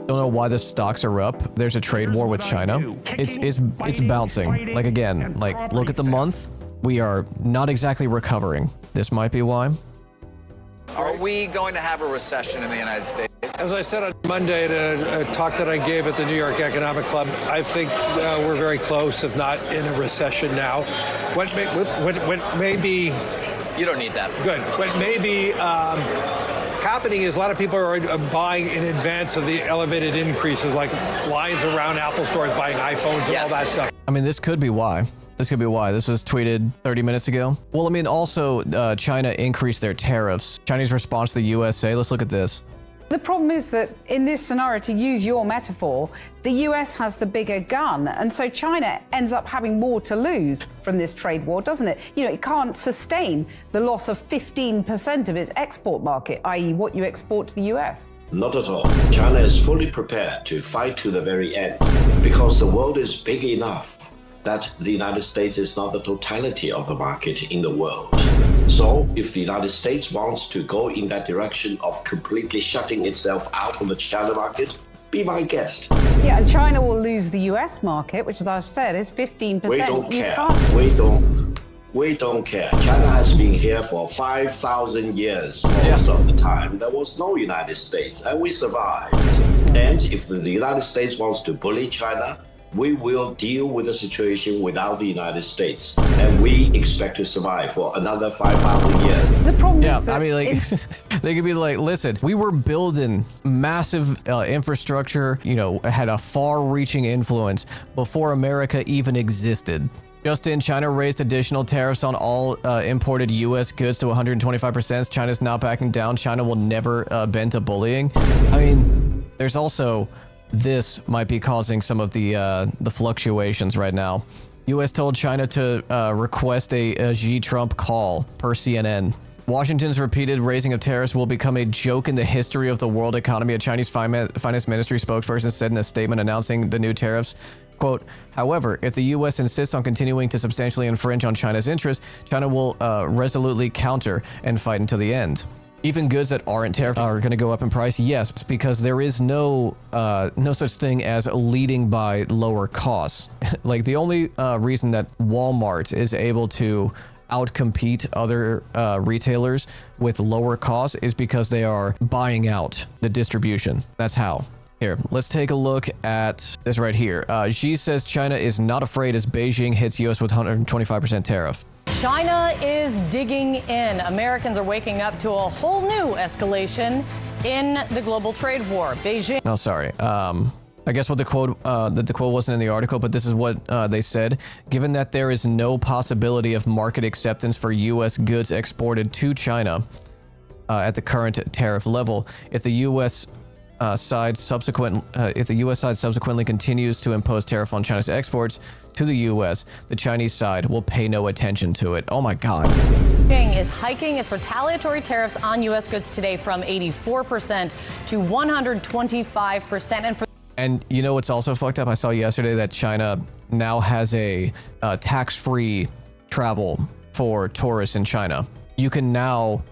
Don't know why the stocks are up. There's a trade war with China. It's bouncing. Like again, like look at the month. We are not exactly recovering. This might be why. Are we going to have a recession in the United States? As I said on Monday at a talk that I gave at the New York Economic Club, I think we're very close, if not in a recession now. What may be... You don't need that. Good. What may be happening is a lot of people are buying in advance of the elevated increases, like lines around Apple stores buying iPhones and all that stuff. I mean, this could be why. This could be why. This was tweeted 30 minutes ago. Well, I mean, also, China increased their tariffs. Chinese response to the USA. Let's look at this. The problem is that in this scenario, to use your metaphor, the US has the bigger gun. And so China ends up having more to lose from this trade war, doesn't it? You know, it can't sustain the loss of 15% of its export market, i.e. what you export to the US. Not at all. China is fully prepared to fight to the very end because the world is big enough that the United States is not the totality of the market in the world. So if the United States wants to go in that direction of completely shutting itself out from the China market, be my guest. Yeah, and China will lose the US market, which, as I've said, is 15%. We don't care. We don't care. China has been here for 5,000 years. Most of the time, there was no United States, and we survived. And if the United States wants to bully China, we will deal with the situation without the United States, and we expect to survive for another 5,000 years. The problem is that I mean, like, they could be like, listen, we were building massive infrastructure, you know, had a far-reaching influence before America even existed. Just in, China raised additional tariffs on all imported U.S. goods to 125%. China's not backing down. China will never bend to bullying. I mean, there's also... This might be causing some of the fluctuations right now. U.S. told China to request a Xi-Trump call, per CNN. Washington's repeated raising of tariffs will become a joke in the history of the world economy, a Chinese finance ministry spokesperson said in a statement announcing the new tariffs. Quote, however, if the U.S. insists on continuing to substantially infringe on China's interests, China will resolutely counter and fight until the end. Even goods that aren't tariffed are going to go up in price? Yes, because there is no such thing as leading by lower costs. Like the only reason that Walmart is able to outcompete other retailers with lower costs is because they are buying out the distribution. That's how. Here, let's take a look at this right here. Xi says China is not afraid as Beijing hits U.S. with 125% tariff. China is digging in. Americans are waking up to a whole new escalation in the global trade war. Beijing. Oh, sorry. I guess what the quote wasn't in the article, but this is what they said. Given that there is no possibility of market acceptance for U.S. goods exported to China at the current tariff level, if the U.S. side subsequently continues to impose tariff on China's exports to the U.S., the Chinese side will pay no attention to it. Oh my God. Beijing is hiking its retaliatory tariffs on U.S. goods today from 84% to 125%. And you know what's also fucked up? I saw yesterday that China now has a tax-free travel for tourists in China. You can now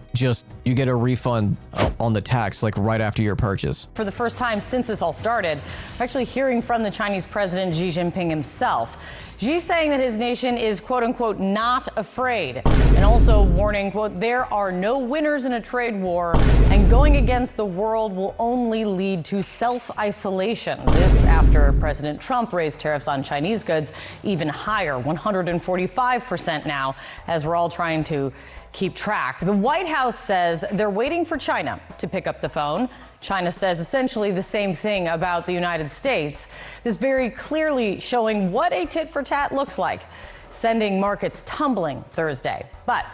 you get a refund on the tax like right after your purchase. For the first time since this all started, we're actually hearing from the Chinese president Xi Jinping himself. Xi saying that his nation is quote unquote not afraid, and also warning quote there are no winners in a trade war and going against the world will only lead to self-isolation. This after President Trump raised tariffs on Chinese goods even higher, 145% now, as we're all trying to keep track. The White House says they're waiting for China to pick up the phone. China says essentially the same thing about the United States. This very clearly showing what a tit for tat looks like, sending markets tumbling Thursday. But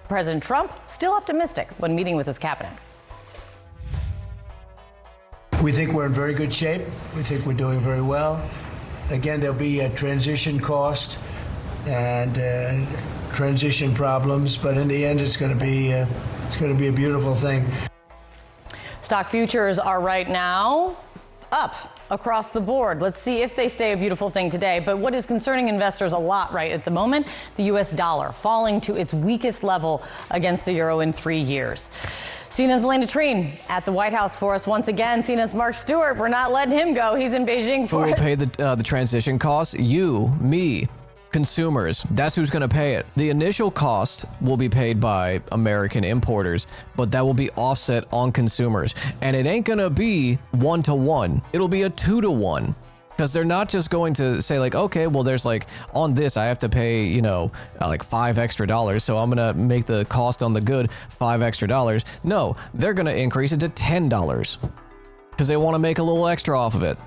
President Trump still optimistic when meeting with his cabinet. We think we're in very good shape. We think we're doing very well. Again, there'll be a transition cost and transition problems, but in the end, it's going to be a beautiful thing. Stock futures are right now up across the board. Let's see if they stay a beautiful thing today. But what is concerning investors a lot right at the moment, the U.S. dollar falling to its weakest level against the euro in 3 years. CNN's Elena Treen at the White House for us once again. CNN's Mark Stewart, we're not letting him go. He's in Beijing for Who will pay the transition costs? You, me, consumers. That's who's going to pay it. The initial cost will be paid by American importers, but that will be offset on consumers. And it ain't going to be 1-to-1. It'll be a 2-to-1. Because they're not just going to say like, okay, well, there's like on this, I have to pay, like $5 extra. So I'm going to make the cost on the good $5 extra. No, they're going to increase it to $10 because they want to make a little extra off of it.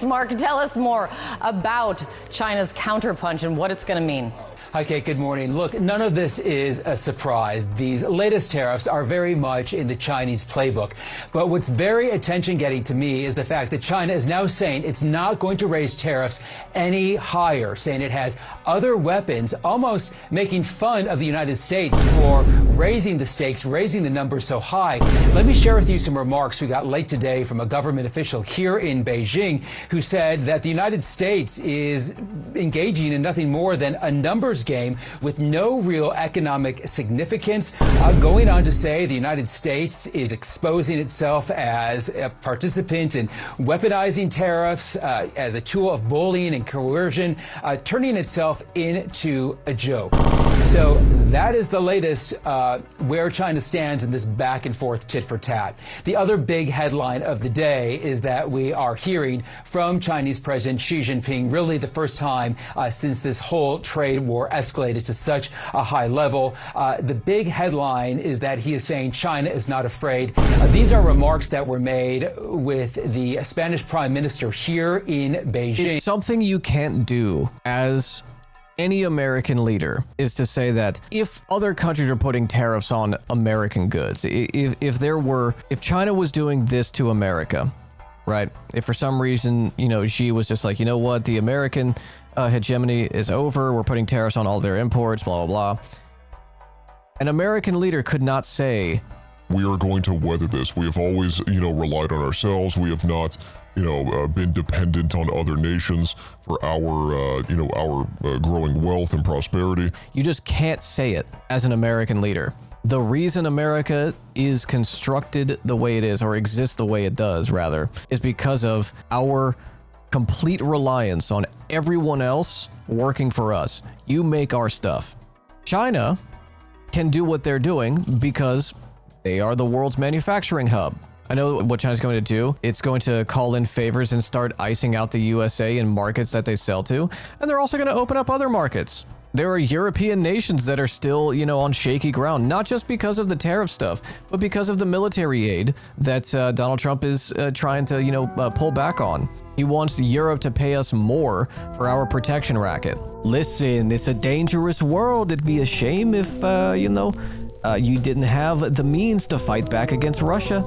Mark, tell us more about China's counterpunch and what it's going to mean. Hi, Kate. Good morning. Look, none of this is a surprise. These latest tariffs are very much in the Chinese playbook. But what's very attention-getting to me is the fact that China is now saying it's not going to raise tariffs any higher, saying it has other weapons, almost making fun of the United States for raising the stakes, raising the numbers so high. Let me share with you some remarks we got late today from a government official here in Beijing who said that the United States is engaging in nothing more than a numbers game with no real economic significance, going on to say the United States is exposing itself as a participant in weaponizing tariffs, as a tool of bullying and coercion, turning itself into a joke. So that is the latest where China stands in this back and forth tit for tat. The other big headline of the day is that we are hearing from Chinese President Xi Jinping, really the first time since this whole trade war escalated to such a high level. The big headline is that he is saying China is not afraid. These are remarks that were made with the Spanish Prime Minister here in Beijing. It's something you can't do as any American leader is to say that if other countries are putting tariffs on American goods, if China was doing this to America, right? If for some reason, Xi was just like, you know what, the American hegemony is over. We're putting tariffs on all their imports, blah, blah, blah. An American leader could not say, we are going to weather this. We have always, relied on ourselves. We have not, been dependent on other nations for our growing wealth and prosperity. You just can't say it as an American leader. The reason America is constructed the way it is, or exists the way it does, rather, is because of our complete reliance on everyone else working for us. You make our stuff. China can do what they're doing because they are the world's manufacturing hub. I know what China's going to do. It's going to call in favors and start icing out the USA in markets that they sell to. And they're also going to open up other markets. There are European nations that are still, on shaky ground, not just because of the tariff stuff, but because of the military aid that Donald Trump is trying to, pull back on. He wants Europe to pay us more for our protection racket. Listen, it's a dangerous world. It'd be a shame if, you didn't have the means to fight back against Russia.